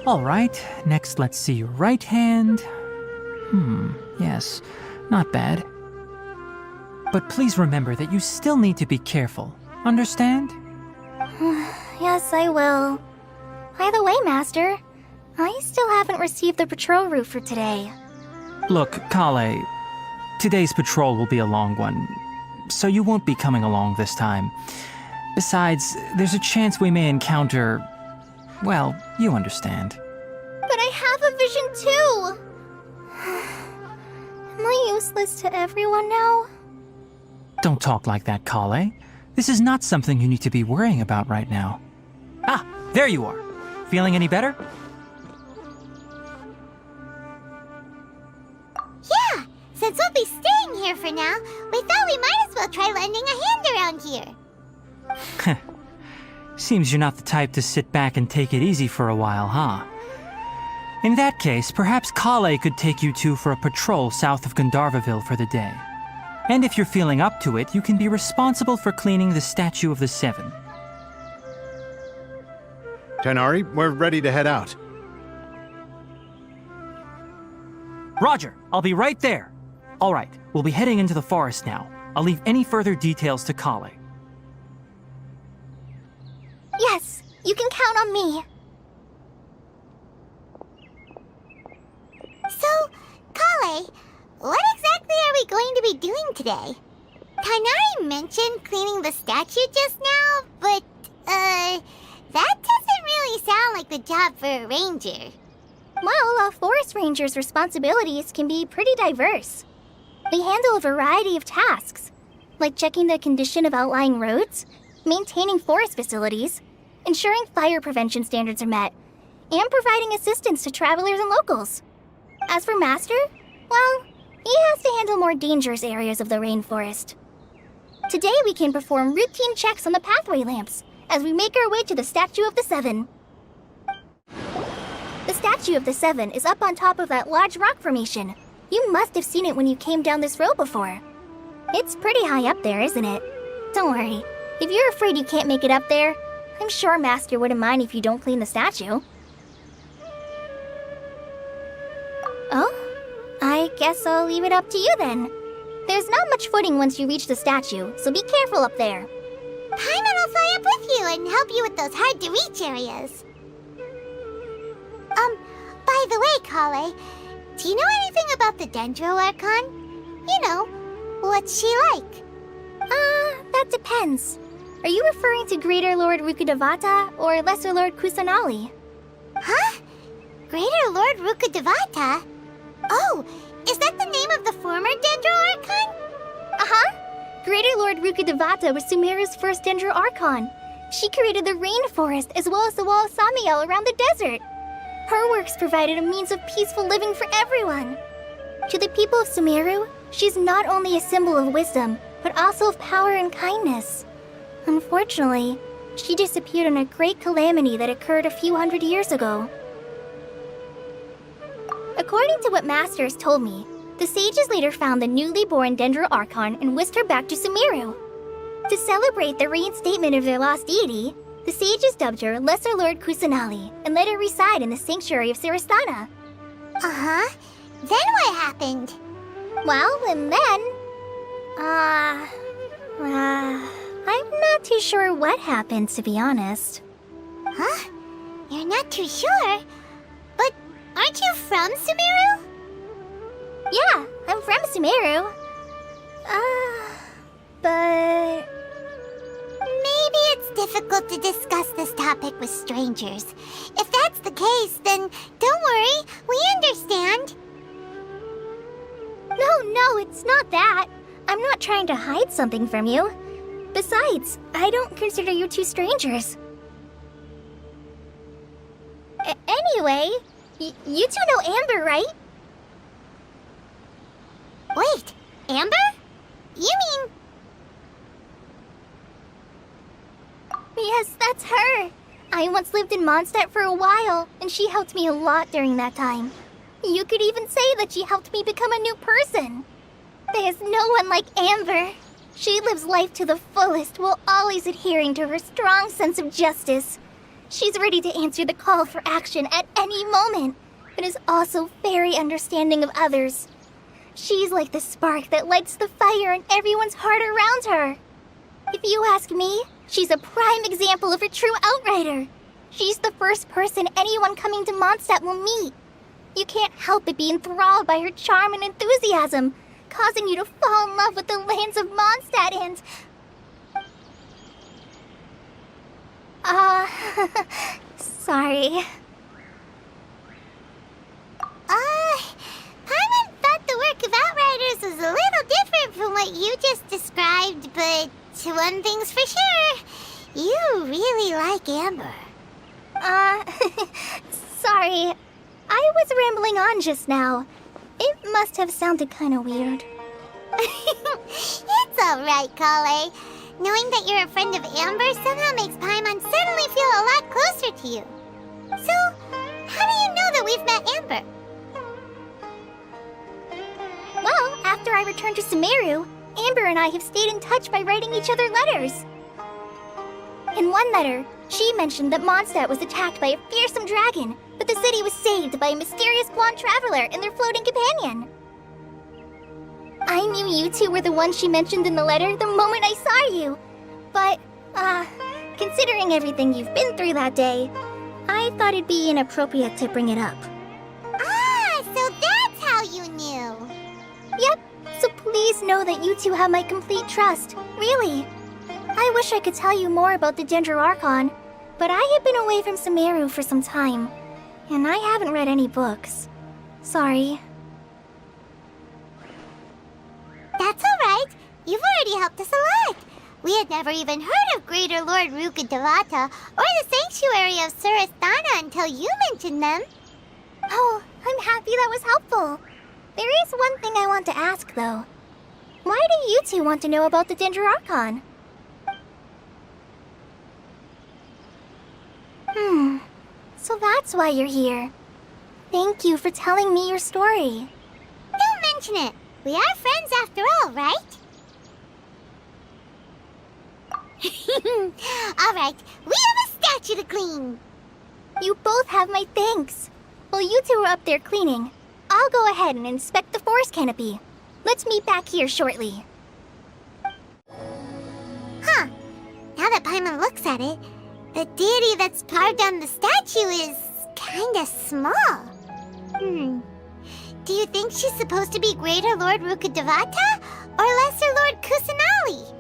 Alright, next let's see your right hand. Yes, not bad. But please remember that you still need to be careful. Understand? Yes, I will. By the way, Master, I still haven't received the patrol route for today. Look, Collei, today's patrol will be a long one, so you won't be coming along this time. Besides, there's a chance we may encounter... well, you understand. But I have a vision too! Am I useless to everyone now? Don't talk like that, Collei. This is not something you need to be worrying about right now. Ah, there you are. Feeling any better? Yeah, since we'll be staying here for now, we thought we might as well try lending a hand around here. Seems you're not the type to sit back and take it easy for a while, huh? In that case, perhaps Collei could take you two for a patrol south of Gandharvaville for the day. And if you're feeling up to it, you can be responsible for cleaning the Statue of the Seven. Tighnari, we're ready to head out. Roger, I'll be right there. All right, we'll be heading into the forest now. I'll leave any further details to Collei. Yes, you can count on me. So, Collei, what exactly are we going to be doing today? Tighnari mentioned cleaning the statue just now, but, that doesn't really sound like the job for a ranger. Well, a forest ranger's responsibilities can be pretty diverse. They handle a variety of tasks, like checking the condition of outlying roads, maintaining forest facilities, ensuring fire prevention standards are met, and providing assistance to travelers and locals. As for Master, well, he has to handle more dangerous areas of the rainforest. Today we can perform routine checks on the pathway lamps as we make our way to the Statue of the Seven. The Statue of the Seven is up on top of that large rock formation. You must have seen it when you came down this road before. It's pretty high up there, isn't it? Don't worry. If you're afraid you can't make it up there, I'm sure Master wouldn't mind if you don't clean the statue. Oh? I guess I'll leave it up to you then. There's not much footing once you reach the statue, so be careful up there. Paimon will fly up with you and help you with those hard-to-reach areas. By the way, Collei, do you know anything about the Dendro Archon? You know, what's she like? That depends. Are you referring to Greater Lord Rukkhadevata or Lesser Lord Kusanali? Huh? Greater Lord Rukkhadevata? Oh, is that the name of the former Dendro Archon? Uh-huh. Greater Lord Rukkhadevata was Sumeru's first Dendro Archon. She created the rainforest as well as the wall of Samiel around the desert. Her works provided a means of peaceful living for everyone. To the people of Sumeru, she's not only a symbol of wisdom, but also of power and kindness. Unfortunately, she disappeared in a great calamity that occurred a few hundred years ago. According to what Master has told me, the sages later found the newly born Dendro Archon and whisked her back to Sumeru. To celebrate the reinstatement of their lost deity, the sages dubbed her Lesser Lord Kusanali and let her reside in the sanctuary of Siristana. Uh-huh. Then what happened? Well, and then... I'm not too sure what happened, to be honest. Huh? You're not too sure? But aren't you from Sumeru? Yeah, I'm from Sumeru. But... Maybe it's difficult to discuss this topic with strangers. If that's the case, then don't worry, we understand. No, it's not that. I'm not trying to hide something from you. Besides, I don't consider you two strangers. Anyway, you two know Amber, right? Wait, Amber? You mean... Yes, that's her. I once lived in Mondstadt for a while, and she helped me a lot during that time. You could even say that she helped me become a new person. There's no one like Amber. She lives life to the fullest while always adhering to her strong sense of justice. She's ready to answer the call for action at any moment, but is also very understanding of others. She's like the spark that lights the fire in everyone's heart around her. If you ask me, she's a prime example of a true outrider. She's the first person anyone coming to Mondstadt will meet. You can't help but be enthralled by her charm and enthusiasm, causing you to fall in love with the lands of Mondstadt and... sorry. Paimon thought the work of Outriders was a little different from what you just described, but one thing's for sure, you really like Amber. Sorry. I was rambling on just now. It must have sounded kind of weird. It's alright, collei. Knowing that you're a friend of Amber somehow makes Paimon suddenly feel a lot closer to you. So, how do you know that we've met Amber? Well, after I returned to Sumeru, Amber and I have stayed in touch by writing each other letters. In one letter, she mentioned that Mondstadt was attacked by a fearsome dragon, but the city was saved by a mysterious blonde traveler and their floating companion. I knew you two were the ones she mentioned in the letter the moment I saw you. But, considering everything you've been through that day, I thought it'd be inappropriate to bring it up. Ah, so that's how you knew. Yep, so please know that you two have my complete trust, really. I wish I could tell you more about the Dendroarchon, but I have been away from Sumeru for some time, and I haven't read any books. Sorry. That's alright. You've already helped us a lot. We had never even heard of Greater Lord Rukkhadevata or the Sanctuary of Surasthana until you mentioned them. Oh, I'm happy that was helpful. There is one thing I want to ask, though. Why do you two want to know about the Dendroarchon? So that's why you're here. Thank you for telling me your story. Don't mention it. We are friends after all, right? Alright, we have a statue to clean. You both have my thanks. While you two are up there cleaning, I'll go ahead and inspect the forest canopy. Let's meet back here shortly. Huh. Now that Paimon looks at it, the deity that's carved on the statue is kinda small. Do you think she's supposed to be Greater Lord Rukkhadevata or Lesser Lord Kusanali?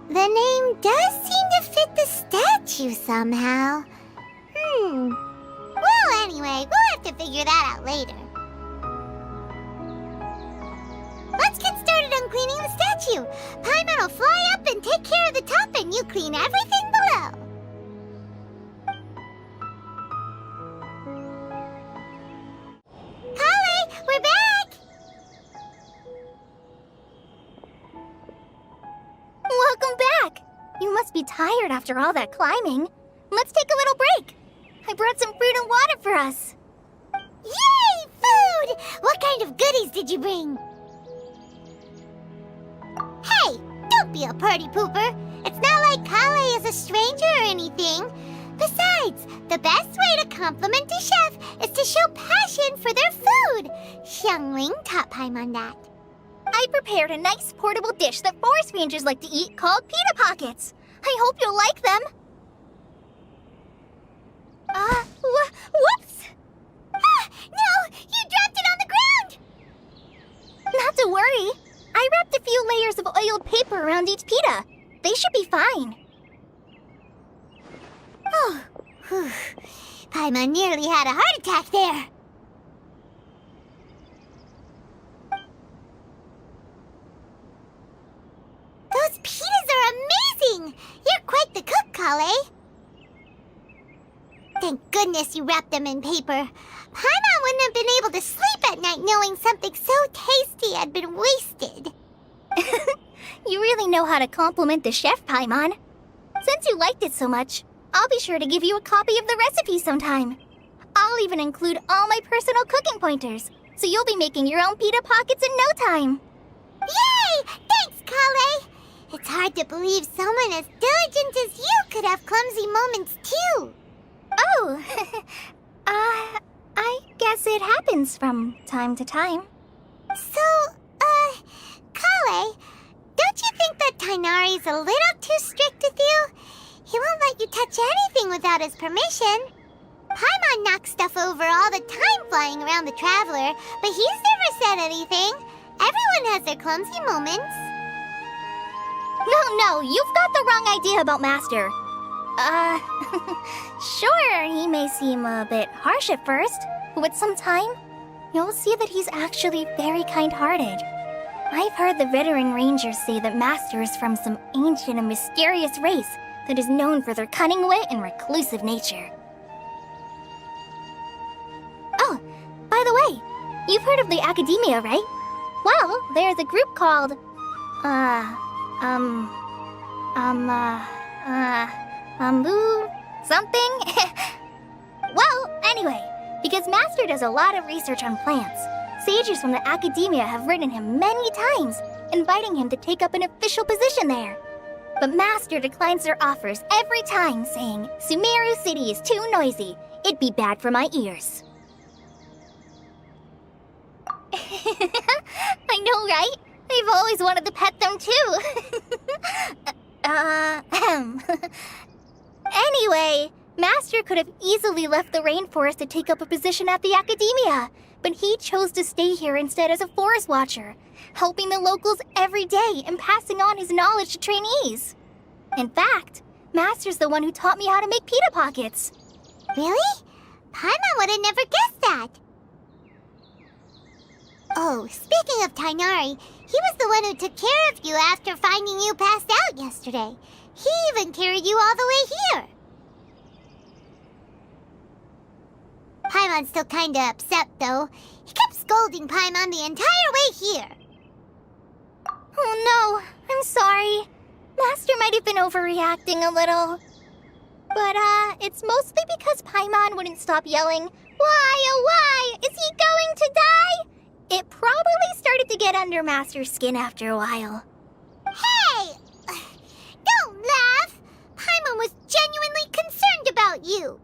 The name does seem to fit the statue somehow. Well, anyway, we'll have to figure that out later. Let's get started on cleaning the statue. Paimon will fly up and take care of the top, and you clean everything below. Collei, we're back! Welcome back! You must be tired after all that climbing. Let's take a little break. I brought some fruit and water for us. Yay! Food! What kind of goodies did you bring? Hey, don't be a party pooper. It's not like Collei is a stranger or anything. Besides, the best way to compliment a chef is to show passion for their food. Xiangling taught Paimon that. I prepared a nice portable dish that forest rangers like to eat called pita pockets. I hope you'll like them. Whoops! No! You dropped it on the ground! Not to worry. I wrapped a few layers of oiled paper around each pita. They should be fine. Oh, whew. Paimon nearly had a heart attack there. Those pitas are amazing! You're quite the cook, Collei. Thank goodness you wrapped them in paper. Paimon wouldn't have been able to sleep at night knowing something so tasty had been wasted. You really know how to compliment the chef, Paimon. Since you liked it so much, I'll be sure to give you a copy of the recipe sometime. I'll even include all my personal cooking pointers, so you'll be making your own pita pockets in no time. Yay! Thanks, Collei! It's hard to believe someone as diligent as you could have clumsy moments too. Oh, I guess it happens from time to time. So, collei, don't you think that Tainari's a little too strict with you? He won't let you touch anything without his permission. Paimon knocks stuff over all the time flying around the Traveler, but he's never said anything. Everyone has their clumsy moments. No, you've got the wrong idea about Master. Sure, he may seem a bit harsh at first, but with some time, you'll see that he's actually very kind-hearted. I've heard the veteran rangers say that Master is from some ancient and mysterious race that is known for their cunning wit and reclusive nature. Oh, by the way, you've heard of the Academia, right? Well, there's a group called, something? Well, anyway, because Master does a lot of research on plants, sages from the Academia have written him many times, inviting him to take up an official position there. But Master declines their offers every time, saying, Sumeru City is too noisy. It'd be bad for my ears. I know, right? I've always wanted to pet them too. Anyway, Master could have easily left the rainforest to take up a position at the Academia, but he chose to stay here instead as a forest watcher, helping the locals every day and passing on his knowledge to trainees. In fact, Master's the one who taught me how to make pita pockets. Really? Paimon would have never guessed that. Oh, speaking of Tainari, he was the one who took care of you after finding you passed out yesterday. He even carried you all the way here. Paimon's still kinda upset, though. He kept scolding Paimon the entire way here. Oh no, I'm sorry. Master might have been overreacting a little. But, it's mostly because Paimon wouldn't stop yelling, Why, oh why, is he going to die? It probably started to get under Master's skin after a while. Hey! Don't laugh! Paimon was genuinely concerned about you.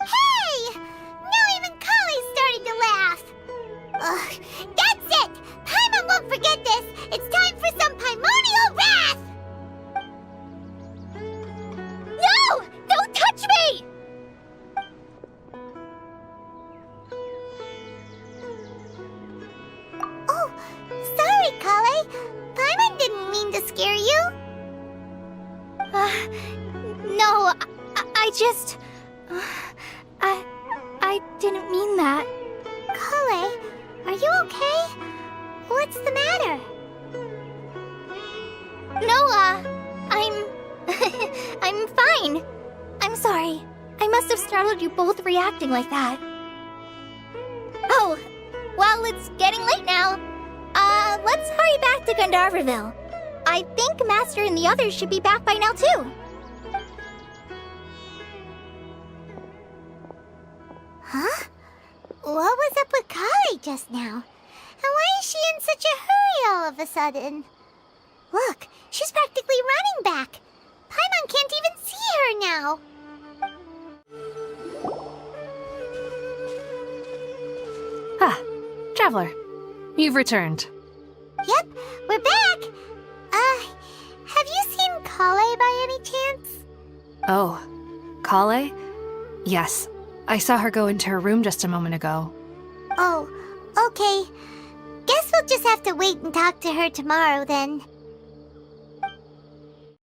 Hey! Now even collei started to laugh. Ugh, that's it! Paimon won't forget this! It's time for some primordial wrath! No! Don't touch me! Oh, sorry, collei. Paimon didn't mean to scare you. No, I just... I didn't mean that. Collei, are you okay? What's the matter? No, I'm fine. I'm sorry. I must have startled you both reacting like that. Oh, well, it's getting late now. Let's hurry back to Gandharvaville. I think Master and the others should be back by now, too. Huh? What was up with collei just now? And why is she in such a hurry all of a sudden? Look, she's practically running back. Paimon can't even see her now. Ah, Traveler, you've returned. Yep, we're back. Have you seen collei by any chance? Oh, collei? Yes, I saw her go into her room just a moment ago. Oh, okay. Guess we'll just have to wait and talk to her tomorrow then.